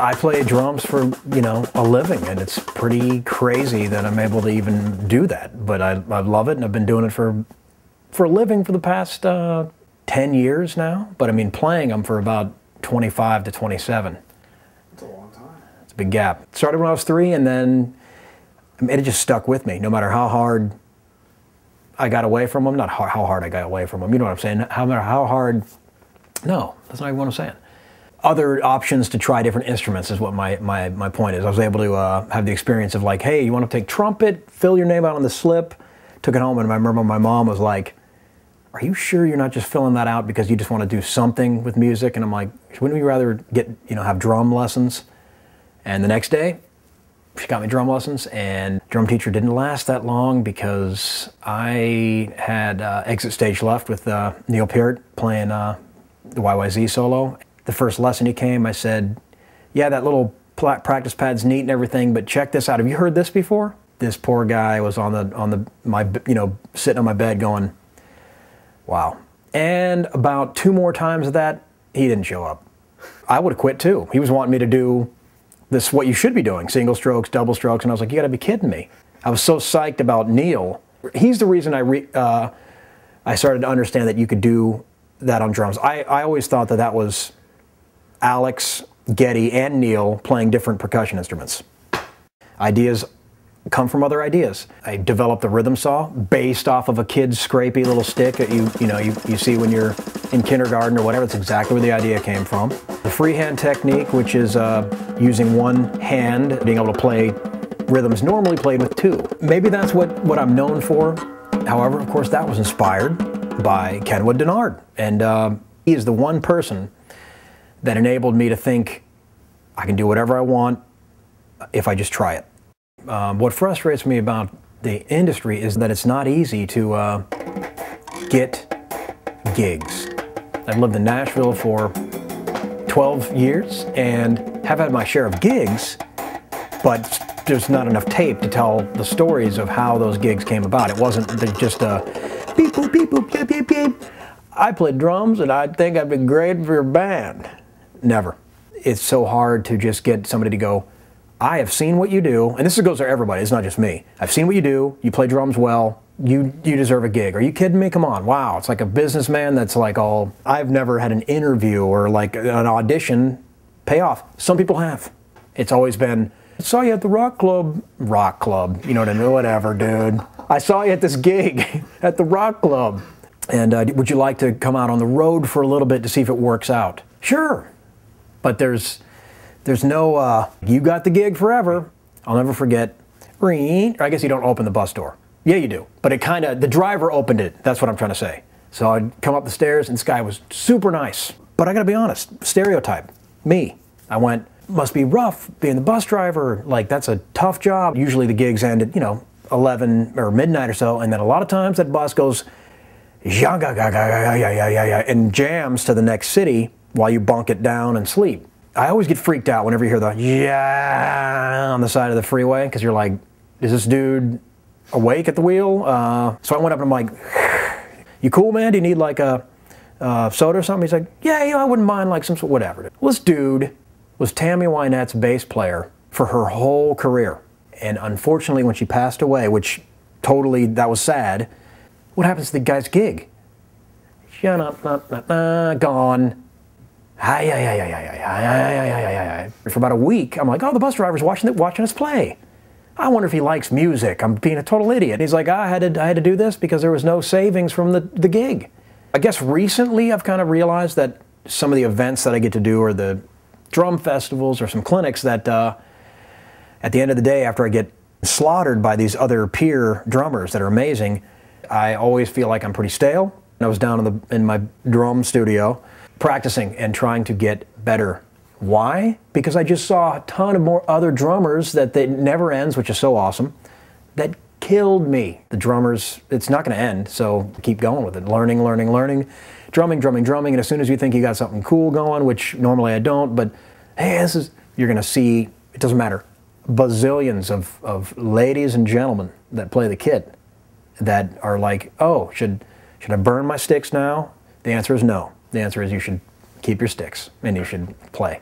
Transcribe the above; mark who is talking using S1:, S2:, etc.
S1: I play drums for, you know, a living, and it's pretty crazy that I'm able to even do that. But I love it, and I've been doing it for a living for the past 10 years now. But I mean, playing them for about 25 to 27.
S2: That's a long time.
S1: It's a big gap. Started when I was 3, and then I mean, it just stuck with me. No matter how hard I got away from them, not how hard I got away from them, you know what I'm saying? No matter how hard, no, that's not even what I'm saying. Other options to try different instruments is what my point is. I was able to have the experience of like, hey, you want to take trumpet, fill your name out on the slip, took it home, and I remember my mom was like, are you sure you're not just filling that out because you just want to do something with music? And I'm like, wouldn't we rather get, you know, have drum lessons? And the next day, she got me drum lessons, and drum teacher didn't last that long because I had exit stage left with Neil Peart playing the YYZ solo. The first lesson he came, I said, yeah, that little practice pad's neat and everything, but check this out. Have you heard this before? This poor guy was sitting on my bed going, wow. And about 2 more times of that, he didn't show up. I would have quit too. He was wanting me to do this, what you should be doing, single strokes, double strokes, and I was like, you gotta be kidding me. I was so psyched about Neil. He's the reason I started to understand that you could do that on drums. I always thought that that was Alex, Geddy, and Neil playing different percussion instruments. Ideas come from other ideas. I developed a rhythm saw based off of a kid's scrapey little stick that you see when you're in kindergarten or whatever. That's exactly where the idea came from. The freehand technique, which is using one hand, being able to play rhythms normally played with 2. Maybe that's what I'm known for. However, of course, that was inspired by Kenwood Denard. And he is the one person that enabled me to think I can do whatever I want if I just try it. What frustrates me about the industry is that it's not easy to get gigs. I've lived in Nashville for 12 years and have had my share of gigs, but there's not enough tape to tell the stories of how those gigs came about. It wasn't just a beep, boop, beep, boop, beep, beep, beep. I played drums and I think I'd be great for your band. Never. It's so hard to just get somebody to go, I have seen what you do, and this goes for everybody, it's not just me. I've seen what you do, you play drums well, you deserve a gig. Are you kidding me? Come on, wow. It's like a businessman that's like all, I've never had an interview or like an audition pay off. Some people have. It's always been, I saw you at the rock club, you know what I mean, whatever, dude. I saw you at this gig at the rock club. And would you like to come out on the road for a little bit to see if it works out? Sure. But there's no, you got the gig forever. I'll never forget, or I guess you don't open the bus door. Yeah, you do. But it kind of, the driver opened it. That's what I'm trying to say. So I'd come up the stairs and this guy was super nice. But I gotta be honest, stereotype, me. I went, must be rough being the bus driver. Like, that's a tough job. Usually the gigs end at, 11 or midnight or so. And then a lot of times that bus goes, and jams to the next city while you bunk it down and sleep. I always get freaked out whenever you hear the yeah on the side of the freeway, because you're like, is this dude awake at the wheel? So I went up and I'm like, you cool, man? Do you need like a soda or something? He's like, yeah, I wouldn't mind like some sort, whatever. Well, this dude was Tammy Wynette's bass player for her whole career. And unfortunately, when she passed away, which totally, that was sad, what happens to the guy's gig? Gone. For about a week, I'm like, oh, the bus driver's watching us play. I wonder if he likes music. I'm being a total idiot. And he's like, I had to do this because there was no savings from the gig. I guess recently I've kind of realized that some of the events that I get to do are the drum festivals or some clinics that at the end of the day, after I get slaughtered by these other peer drummers that are amazing, I always feel like I'm pretty stale. I was down in my drum studio practicing and trying to get better. Why? Because I just saw a ton of more other drummers that it never ends, which is so awesome, that killed me. The drummers, it's not going to end, so keep going with it. Learning, drumming, and as soon as you think you got something cool going, which normally I don't, but hey, you're going to see, it doesn't matter, bazillions of ladies and gentlemen that play the kit that are like, oh, should I burn my sticks now? The answer is no. The answer is you should keep your sticks and you should play.